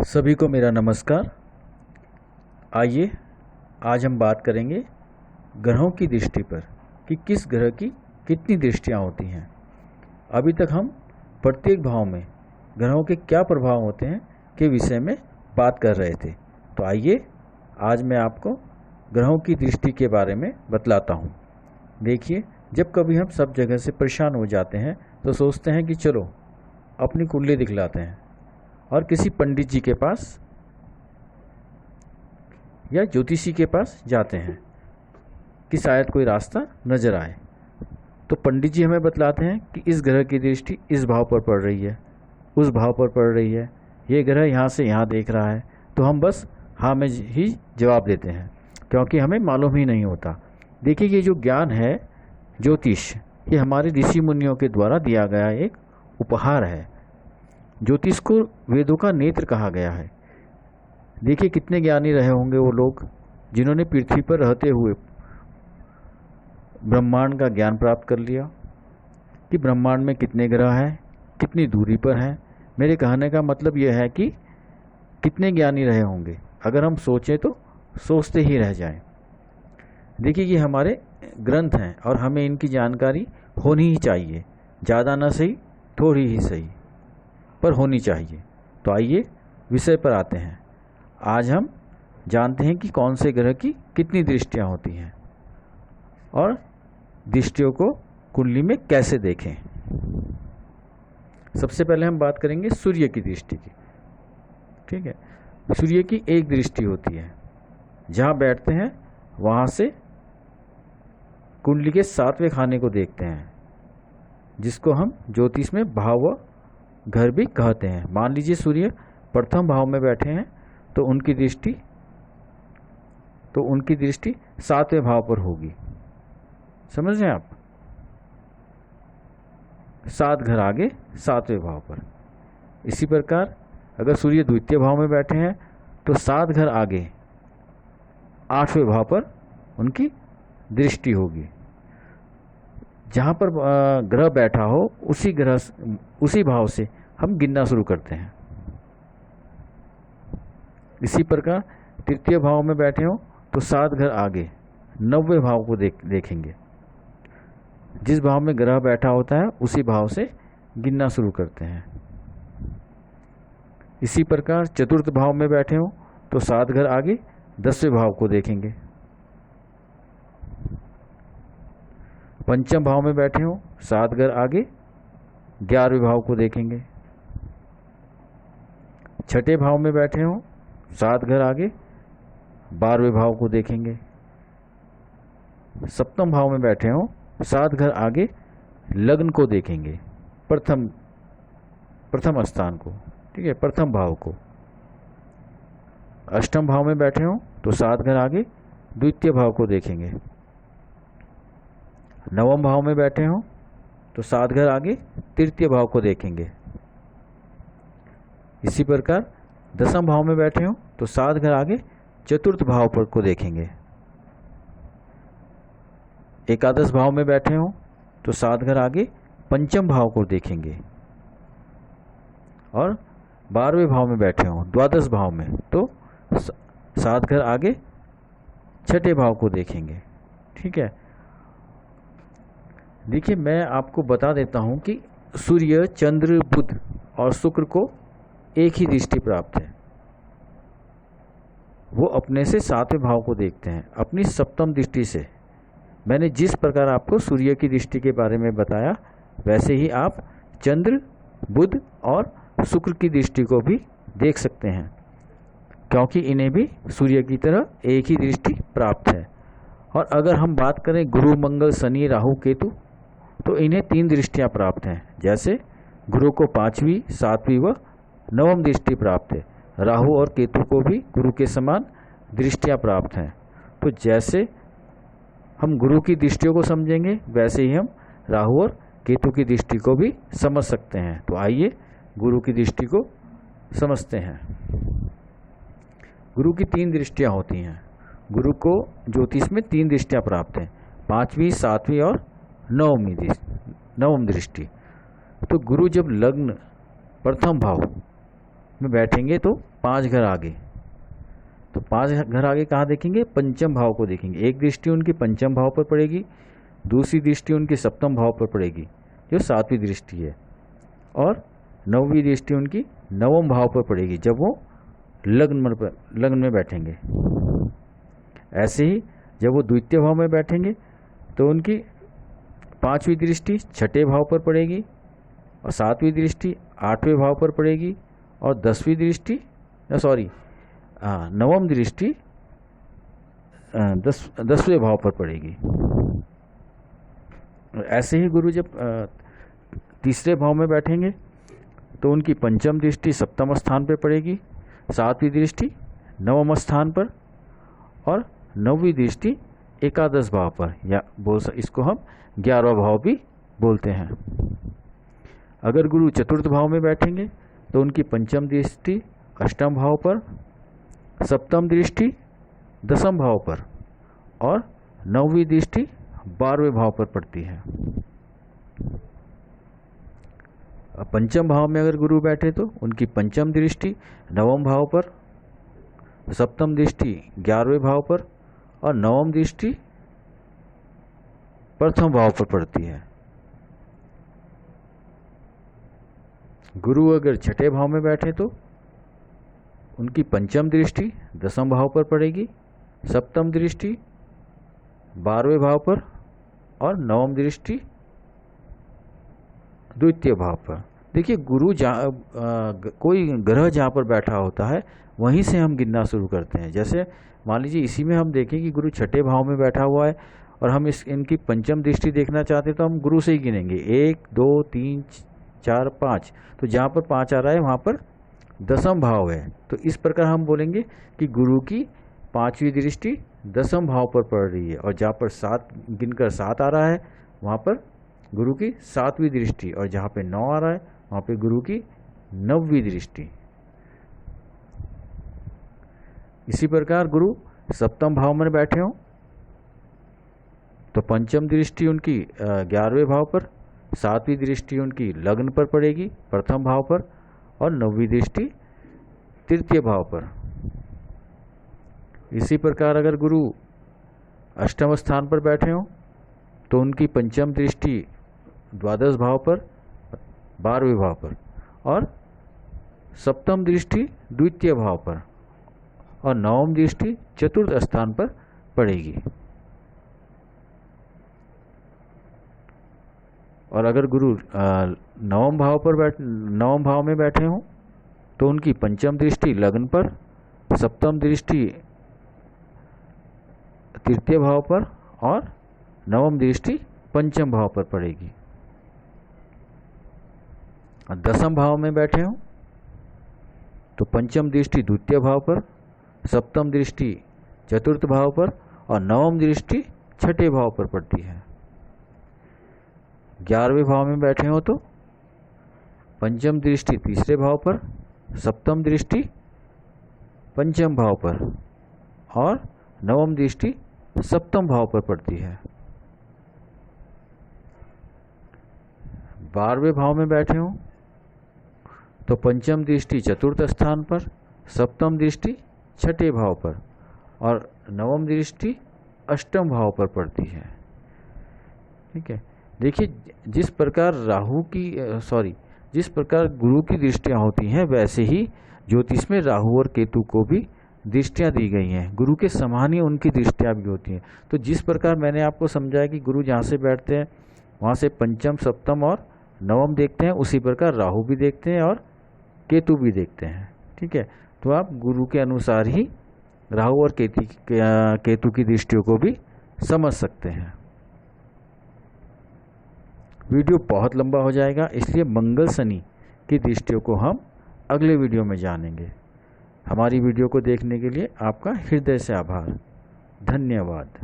सभी को मेरा नमस्कार। आइए आज हम बात करेंगे ग्रहों की दृष्टि पर कि किस ग्रह की कितनी दृष्टियां होती हैं। अभी तक हम प्रत्येक भाव में ग्रहों के क्या प्रभाव होते हैं के विषय में बात कर रहे थे। तो आइए आज मैं आपको ग्रहों की दृष्टि के बारे में बतलाता हूँ। देखिए, जब कभी हम सब जगह से परेशान हो जाते हैं तो सोचते हैं कि चलो अपनी कुंडली दिखलाते हैं और किसी पंडित जी के पास या ज्योतिषी के पास जाते हैं कि शायद कोई रास्ता नजर आए। तो पंडित जी हमें बतलाते हैं कि इस ग्रह की दृष्टि इस भाव पर पड़ रही है, उस भाव पर पड़ रही है, ये ग्रह यहाँ से यहाँ देख रहा है। तो हम बस हाँ में ही जवाब देते हैं क्योंकि हमें मालूम ही नहीं होता। देखिए, ये जो ज्ञान है ज्योतिष, ये हमारे ऋषि मुनियों के द्वारा दिया गया एक उपहार है। ज्योतिष को वेदों का नेत्र कहा गया है। देखिए, कितने ज्ञानी रहे होंगे वो लोग जिन्होंने पृथ्वी पर रहते हुए ब्रह्मांड का ज्ञान प्राप्त कर लिया कि ब्रह्मांड में कितने ग्रह हैं, कितनी दूरी पर हैं। मेरे कहने का मतलब यह है कि कितने ज्ञानी रहे होंगे, अगर हम सोचें तो सोचते ही रह जाएं। देखिए, ये हमारे ग्रंथ हैं और हमें इनकी जानकारी होनी ही चाहिए, ज़्यादा ना सही थोड़ी ही सही पर होनी चाहिए। तो आइए विषय पर आते हैं। आज हम जानते हैं कि कौन से ग्रह की कितनी दृष्टियां होती हैं और दृष्टियों को कुंडली में कैसे देखें। सबसे पहले हम बात करेंगे सूर्य की दृष्टि की। ठीक है, सूर्य की एक दृष्टि होती है, जहां बैठते हैं वहां से कुंडली के 7वें खाने को देखते हैं, जिसको हम ज्योतिष में भाव घर भी कहते हैं। मान लीजिए सूर्य प्रथम भाव में बैठे हैं तो उनकी दृष्टि 7वें भाव पर होगी। समझ रहे हैं आप? 7 घर आगे 7वें भाव पर। इसी प्रकार अगर सूर्य द्वितीय भाव में बैठे हैं तो 7 घर आगे 8वें भाव पर उनकी दृष्टि होगी। जहां पर ग्रह बैठा हो उसी भाव से हम गिनना शुरू करते हैं। इसी प्रकार तृतीय भाव में बैठे हो तो 7 घर आगे 9वें भाव को देखेंगे। जिस भाव में ग्रह बैठा होता है उसी भाव से गिनना शुरू करते हैं। इसी प्रकार चतुर्थ भाव में बैठे हो तो 7 घर आगे 10वें भाव को देखेंगे। पंचम भाव में बैठे हो 7 घर आगे 11वें भाव को देखेंगे। छठे भाव में बैठे हो 7 घर आगे 12वें भाव को देखेंगे। सप्तम भाव में बैठे हो 7 घर आगे लग्न को देखेंगे, प्रथम स्थान को। ठीक है, प्रथम भाव को। अष्टम भाव में बैठे हो तो 7 घर आगे द्वितीय भाव को देखेंगे। नवम भाव में बैठे हो तो 7 घर आगे तृतीय भाव को देखेंगे। इसी प्रकार 10वें भाव में बैठे हो तो 7 घर आगे चतुर्थ भाव पर को देखेंगे। एकादश भाव में बैठे हो तो 7 घर आगे पंचम भाव को देखेंगे। और 12वें भाव में बैठे हो द्वादश भाव में तो 7 घर आगे छठे भाव को देखेंगे। ठीक है, देखिए, मैं आपको बता देता हूं कि सूर्य, चंद्र, बुध और शुक्र को एक ही दृष्टि प्राप्त है। वो अपने से 7वें भाव को देखते हैं अपनी सप्तम दृष्टि से। मैंने जिस प्रकार आपको सूर्य की दृष्टि के बारे में बताया वैसे ही आप चंद्र, बुध और शुक्र की दृष्टि को भी देख सकते हैं, क्योंकि इन्हें भी सूर्य की तरह एक ही दृष्टि प्राप्त है। और अगर हम बात करें गुरु, मंगल, शनि, राहु, केतु, तो इन्हें 3 दृष्टियां प्राप्त हैं। जैसे गुरु को 5वीं, 7वीं व 9वीं दृष्टि प्राप्त है। राहु और केतु को भी गुरु के समान दृष्टियां प्राप्त हैं। तो जैसे हम गुरु की दृष्टियों को समझेंगे वैसे ही हम राहु और केतु की दृष्टि को भी समझ सकते हैं। तो आइए गुरु की दृष्टि को समझते हैं। गुरु की 3 दृष्टियां होती हैं। गुरु को ज्योतिष में 3 दृष्टियां प्राप्त हैं, 5वीं, 7वीं और 9वीं दृष्टि। तो गुरु जब लग्न प्रथम भाव में बैठेंगे तो 5 घर आगे, तो 5 घर आगे कहाँ देखेंगे? पंचम भाव को देखेंगे। एक दृष्टि उनकी पंचम भाव पर पड़ेगी, दूसरी दृष्टि उनकी सप्तम भाव पर पड़ेगी जो 7वीं दृष्टि है, और 9वीं दृष्टि उनकी 9वें भाव पर पड़ेगी जब वो लग्न में बैठेंगे। ऐसे ही जब वो द्वितीय भाव में बैठेंगे तो उनकी 5वीं दृष्टि 6ठे भाव पर पड़ेगी, और 7वीं दृष्टि 8वें भाव पर पड़ेगी, और 10वीं दृष्टि 9वीं दृष्टि 10वें भाव पर पड़ेगी। ऐसे ही गुरु जब तीसरे भाव में बैठेंगे तो उनकी पंचम दृष्टि सप्तम स्थान पर पड़ेगी, 7वीं दृष्टि 9वें स्थान पर, और 9वीं दृष्टि एकादश भाव पर, या इसको हम 11वां भाव भी बोलते हैं। अगर गुरु चतुर्थ भाव में बैठेंगे तो उनकी पंचम दृष्टि अष्टम भाव पर, सप्तम दृष्टि 10वें भाव पर, और 9वीं दृष्टि 12वें भाव पर पड़ती है। पंचम भाव में अगर गुरु बैठे तो उनकी पंचम दृष्टि 9वें भाव पर, सप्तम दृष्टि 11वें भाव पर, और 9वीं दृष्टि प्रथम भाव पर पड़ती है। गुरु अगर छठे भाव में बैठे तो उनकी पंचम दृष्टि 10वें भाव पर पड़ेगी, सप्तम दृष्टि 12वें भाव पर, और 9वीं दृष्टि द्वितीय भाव पर। देखिए गुरु कोई ग्रह जहाँ पर बैठा होता है वहीं से हम गिनना शुरू करते हैं। जैसे मान लीजिए इसी में हम देखें कि गुरु छठे भाव में बैठा हुआ है और हम इनकी पंचम दृष्टि देखना चाहते हैं तो हम गुरु से ही गिनेंगे, 1 2 3 4 5। तो जहाँ पर 5 आ रहा है वहाँ पर 10वां भाव है, तो इस प्रकार हम बोलेंगे कि गुरु की 5वीं दृष्टि 10वें भाव पर पड़ रही है, और जहाँ पर 7 गिनकर 7 आ रहा है वहाँ पर गुरु की 7वीं दृष्टि, और जहाँ पे 9 आ रहा है वहाँ पे गुरु की 9वीं दृष्टि। इसी प्रकार गुरु सप्तम भाव में बैठे हों तो पंचम दृष्टि उनकी 11वें भाव पर, 7वीं दृष्टि उनकी लग्न पर पड़ेगी प्रथम भाव पर, और 9वीं दृष्टि तृतीय भाव पर। इसी प्रकार अगर गुरु अष्टम स्थान पर बैठे हों तो उनकी पंचम दृष्टि द्वादश भाव पर, 12वें भाव पर, और सप्तम दृष्टि द्वितीय भाव पर, और 9वीं दृष्टि चतुर्थ स्थान पर पड़ेगी। और अगर गुरु 9वें भाव में बैठे हों तो उनकी पंचम दृष्टि लग्न पर, सप्तम दृष्टि तृतीय भाव पर, और 9वीं दृष्टि पंचम भाव पर पड़ेगी। 10वें भाव में बैठे हों तो पंचम दृष्टि द्वितीय भाव पर, सप्तम दृष्टि चतुर्थ भाव पर, और 9वीं दृष्टि छठे भाव पर पड़ती है। 11वें भाव में बैठे हो तो पंचम दृष्टि तीसरे भाव पर, सप्तम दृष्टि पंचम भाव पर, और 9वीं दृष्टि सप्तम भाव पर पड़ती है। 12वें भाव में बैठे हो तो पंचम दृष्टि चतुर्थ स्थान पर, सप्तम दृष्टि छठे भाव पर, और 9वीं दृष्टि अष्टम भाव पर पड़ती है। ठीक है, देखिए जिस प्रकार जिस प्रकार गुरु की दृष्टियां होती हैं वैसे ही ज्योतिष में राहु और केतु को भी दृष्टियां दी गई हैं। गुरु के समान ही उनकी दृष्टियां भी होती हैं। तो जिस प्रकार मैंने आपको समझाया कि गुरु जहाँ से बैठते हैं वहाँ से पंचम, सप्तम और 9वीं देखते हैं, उसी प्रकार राहु भी देखते हैं और केतु भी देखते हैं। ठीक है, तो आप गुरु के अनुसार ही राहु और केतु की दृष्टियों को भी समझ सकते हैं। वीडियो बहुत लंबा हो जाएगा, इसलिए मंगल शनि की दृष्टियों को हम अगले वीडियो में जानेंगे। हमारी वीडियो को देखने के लिए आपका हृदय से आभार। धन्यवाद।